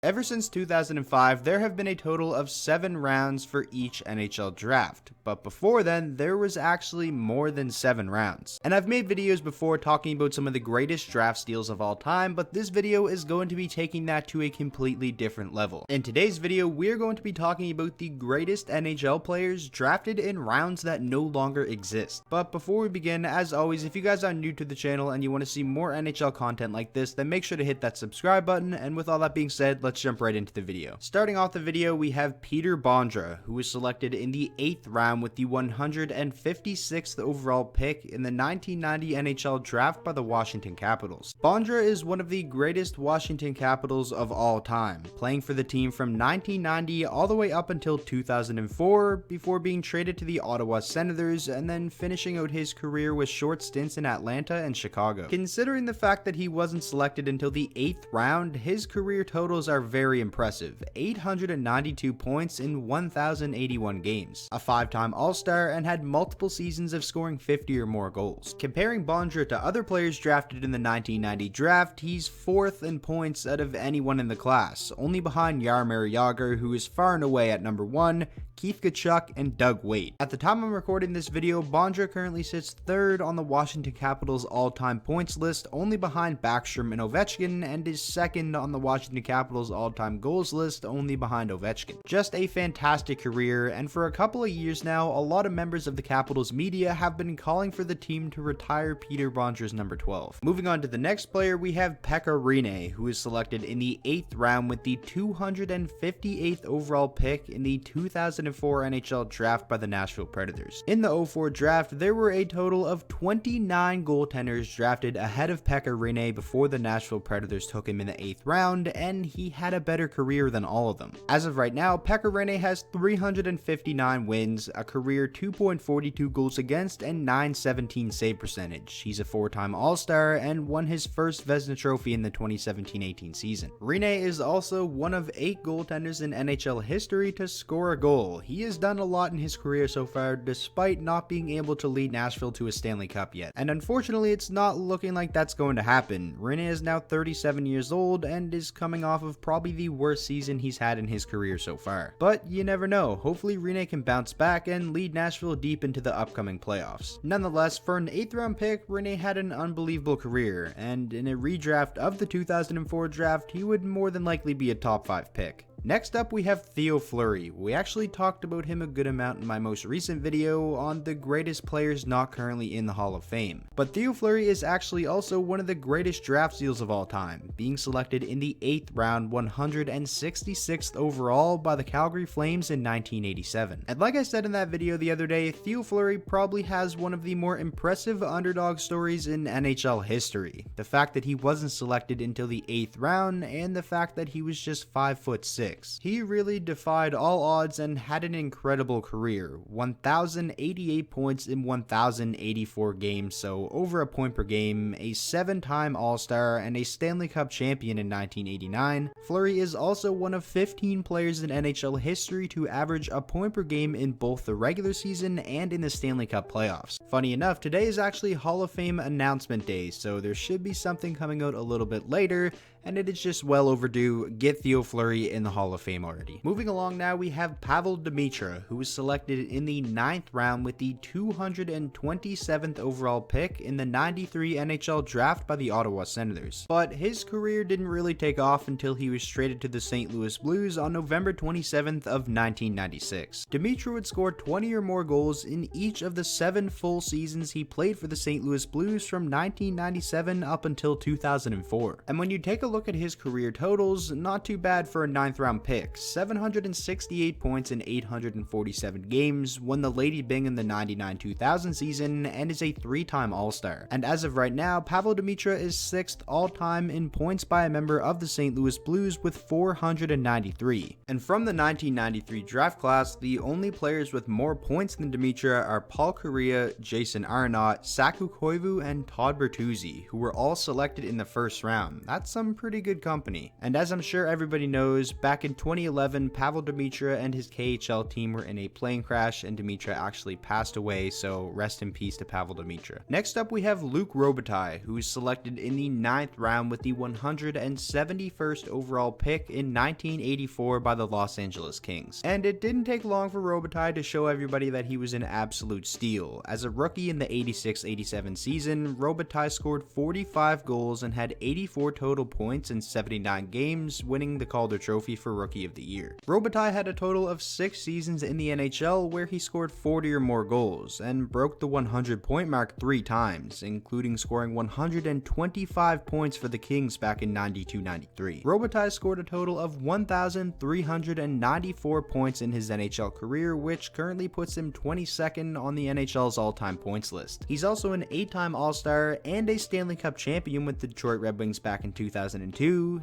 Ever since 2005, there have been a total of 7 rounds for each NHL draft, but before then, there was actually more than 7 rounds. And I've made videos before talking about some of the greatest draft steals of all time, but this video is going to be taking that to a completely different level. In today's video, we're going to be talking about the greatest NHL players drafted in rounds that no longer exist. But before we begin, as always, if you guys are new to the channel and you want to see more NHL content like this, then make sure to hit that subscribe button, and with all that being said, let's jump right into the video. Starting off the video, we have Peter Bondra, who was selected in the 8th round with the 156th overall pick in the 1990 NHL draft by the Washington Capitals. Bondra is one of the greatest Washington Capitals of all time, playing for the team from 1990 all the way up until 2004 before being traded to the Ottawa Senators and then finishing out his career with short stints in Atlanta and Chicago. Considering the fact that he wasn't selected until the 8th round, his career totals are very impressive: 892 points in 1,081 games, a 5-time All-Star, and had multiple seasons of scoring 50 or more goals. Comparing Bondra to other players drafted in the 1990 draft, he's 4th in points out of anyone in the class, only behind Jaromir Jagr, who is far and away at number 1, Keith Tkachuk, and Doug Weight. At the time I'm recording this video, Bondra currently sits 3rd on the Washington Capitals all-time points list, only behind Backstrom and Ovechkin, and is 2nd on the Washington Capitals all-time goals list, only behind Ovechkin. Just a fantastic career, and for a couple of years now, a lot of members of the Capitals media have been calling for the team to retire Peter Bondra's number 12. Moving on to the next player, we have Pekka Rinne, who is selected in the 8th round with the 258th overall pick in the 2004 NHL draft by the Nashville Predators. In the 04 draft, there were a total of 29 goaltenders drafted ahead of Pekka Rinne before the Nashville Predators took him in the 8th round, and he had a better career than all of them. As of right now, Pekka Rinne has 359 wins, a career 2.42 goals against, and 917 save percentage. He's a 4-time All-Star and won his first Vezina Trophy in the 2017-18 season. Rinne is also one of 8 goaltenders in NHL history to score a goal. He has done a lot in his career so far, despite not being able to lead Nashville to a Stanley Cup yet. And unfortunately, it's not looking like that's going to happen. Rinne is now 37 years old and is coming off of probably the worst season he's had in his career so far. But you never know. Hopefully Rinne can bounce back and lead Nashville deep into the upcoming playoffs. Nonetheless, for an 8th round pick, Rinne had an unbelievable career, and in a redraft of the 2004 draft, he would more than likely be a top 5 pick. Next up, we have Theo Flurry. We actually talked about him a good amount in my most recent video on the greatest players not currently in the Hall of Fame. But Theo Flurry is actually also one of the greatest draft steals of all time, being selected in the 8th round, 166th overall by the Calgary Flames in 1987. And like I said in that video the other day, Theo Flurry probably has one of the more impressive underdog stories in NHL history. The fact that he wasn't selected until the 8th round, and the fact that he was just 5'6". He really defied all odds and had an incredible career. 1,088 points in 1,084 games, so over a point per game, a 7-time All-Star, and a Stanley Cup champion in 1989. Flurry is also one of 15 players in NHL history to average a point per game in both the regular season and in the Stanley Cup playoffs. Funny enough, today is actually Hall of Fame announcement day, so there should be something coming out a little bit later, and it is just well overdue. Get Theo Flurry in the Hall of Fame already. Moving along now, we have Pavel Dmitriev, who was selected in the 9th round with the 227th overall pick in the 93 NHL draft by the Ottawa Senators. But his career didn't really take off until he was traded to the St. Louis Blues on November 27th of 1996. Dmitriev would score 20 or more goals in each of the 7 full seasons he played for the St. Louis Blues from 1997 up until 2004. And when you take a look at his career totals, not too bad for a 9th round pick. 768 points in 847 games, won the Lady Byng in the 99-2000 season, and is a 3-time All-Star. And as of right now, Pavel Dmitriev is 6th all-time in points by a member of the St. Louis Blues with 493. And from the 1993 draft class, the only players with more points than Dmitriev are Paul Kariya, Jason Arnott, Saku Koivu, and Todd Bertuzzi, who were all selected in the 1st round. That's some pretty good company. And as I'm sure everybody knows, back in 2011, Pavel Dmitriev and his KHL team were in a plane crash and Dmitriev actually passed away, so rest in peace to Pavel Dmitriev. Next up we have Luc Robitaille, who was selected in the 9th round with the 171st overall pick in 1984 by the Los Angeles Kings. And it didn't take long for Robitaille to show everybody that he was an absolute steal. As a rookie in the 86-87 season, Robitaille scored 45 goals and had 84 total points in 79 games, winning the Calder Trophy for Rookie of the Year. Robitaille had a total of 6 seasons in the NHL where he scored 40 or more goals, and broke the 100-point mark 3 times, including scoring 125 points for the Kings back in 92-93. Robitaille scored a total of 1,394 points in his NHL career, which currently puts him 22nd on the NHL's all-time points list. He's also an 8-time All-Star and a Stanley Cup champion with the Detroit Red Wings back in 2002.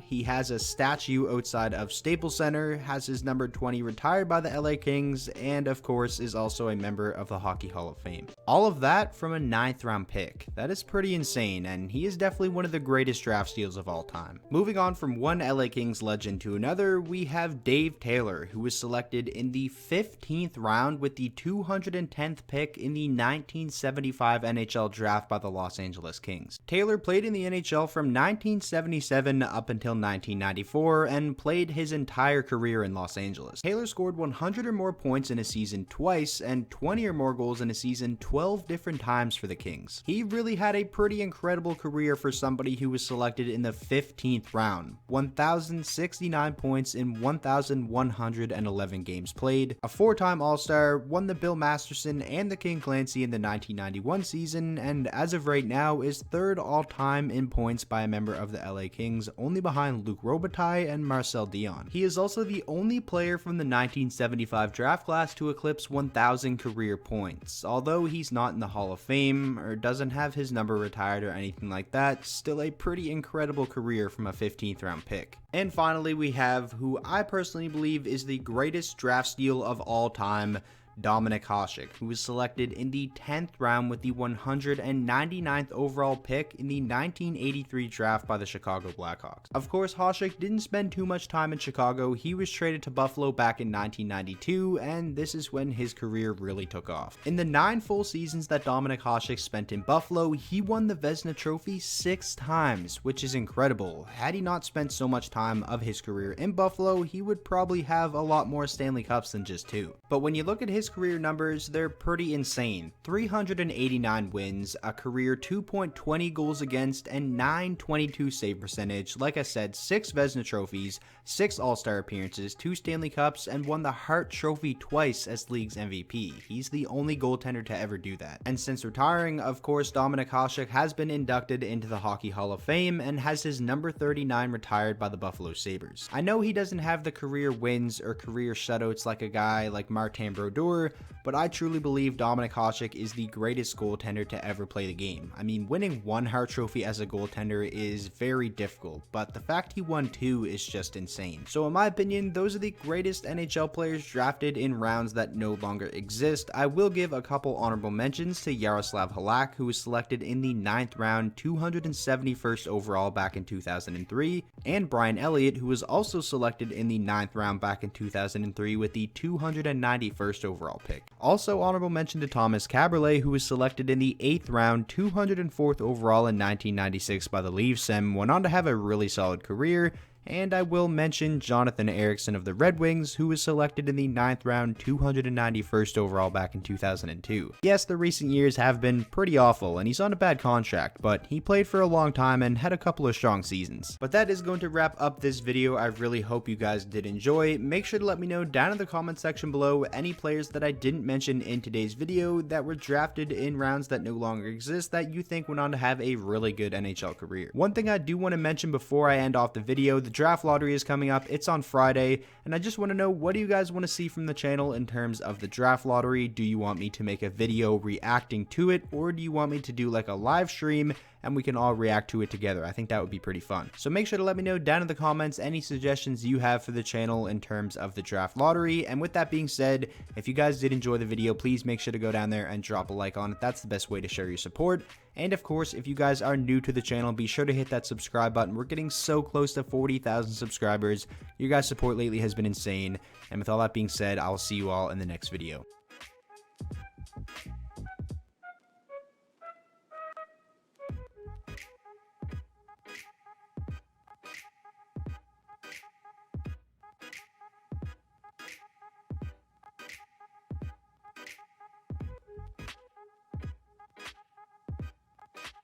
He has a statue outside of Staples Center, has his number 20 retired by the LA Kings, and of course is also a member of the Hockey Hall of Fame. All of that from a 9th round pick. That is pretty insane, and he is definitely one of the greatest draft steals of all time. Moving on from one LA Kings legend to another, we have Dave Taylor, who was selected in the 15th round with the 210th pick in the 1975 NHL draft by the Los Angeles Kings. Taylor played in the NHL from 1977 up until 1994 and played his entire career in Los Angeles. Taylor scored 100 or more points in a season twice and 20 or more goals in a season 12 different times for the Kings. He really had a pretty incredible career for somebody who was selected in the 15th round. 1,069 points in 1,111 games played, a 4-time All-Star, won the Bill Masterson and the King Clancy in the 1991 season, and as of right now is 3rd all-time in points by a member of the LA Kings, only behind Luc Robitaille and Marcel Dion. He is also the only player from the 1975 draft class to eclipse 1,000 career points. Although he's not in the Hall of Fame or doesn't have his number retired or anything like that, still a pretty incredible career from a 15th round pick. And finally we have who I personally believe is the greatest draft steal of all time, Dominik Hasek, who was selected in the 10th round with the 199th overall pick in the 1983 draft by the Chicago Blackhawks. Of course, Hasek didn't spend too much time in Chicago. He was traded to Buffalo back in 1992, and this is when his career really took off. In the 9 full seasons that Dominik Hasek spent in Buffalo, he won the Vezina Trophy 6 times, which is incredible. Had he not spent so much time of his career in Buffalo, he would probably have a lot more Stanley Cups than just 2. But when you look at his career numbers, they're pretty insane. 389 wins, a career 2.20 goals against, and 922 save percentage. Like I said, 6 Vezina trophies, 6 All-Star appearances, 2 Stanley Cups, and won the Hart Trophy twice as league's MVP. He's the only goaltender to ever do that. And since retiring, of course, Dominik Hasek has been inducted into the Hockey Hall of Fame and has his number 39 retired by the Buffalo Sabres. I know he doesn't have the career wins or career shutouts like a guy like Martin Brodeur, but I truly believe Dominik Hasek is the greatest goaltender to ever play the game. I mean, winning 1 Hart Trophy as a goaltender is very difficult, but the fact he won 2 is just insane. So in my opinion, those are the greatest NHL players drafted in rounds that no longer exist. I will give a couple honorable mentions to Yaroslav Halak, who was selected in the 9th round, 271st overall back in 2003, and Brian Elliott, who was also selected in the 9th round back in 2003 with the 291st overall pick. Also honorable mention to Thomas Kaberle, who was selected in the 8th round, 204th overall in 1996 by the Leafs and went on to have a really solid career. And I will mention Jonathan Ericsson of the Red Wings, who was selected in the 9th round, 291st overall back in 2002. Yes, the recent years have been pretty awful, and he's on a bad contract, but he played for a long time and had a couple of strong seasons. But that is going to wrap up this video. I really hope you guys did enjoy. Make sure to let me know down in the comment section below any players that I didn't mention in today's video that were drafted in rounds that no longer exist that you think went on to have a really good NHL career. One thing I do want to mention before I end off the video, the draft lottery is coming up. It's on Friday, and I just want to know, what do you guys want to see from the channel in terms of the draft lottery? Do you want me to make a video reacting to it, or do you want me to do like a live stream and we can all react to it together. I think that would be pretty fun. So make sure to let me know down in the comments any suggestions you have for the channel in terms of the draft lottery. And with that being said, if you guys did enjoy the video, please make sure to go down there and drop a like on it. That's the best way to show your support. And of course, if you guys are new to the channel, be sure to hit that subscribe button. We're getting so close to 40,000 subscribers. Your guys' support lately has been insane. And with all that being said, I'll see you all in the next video.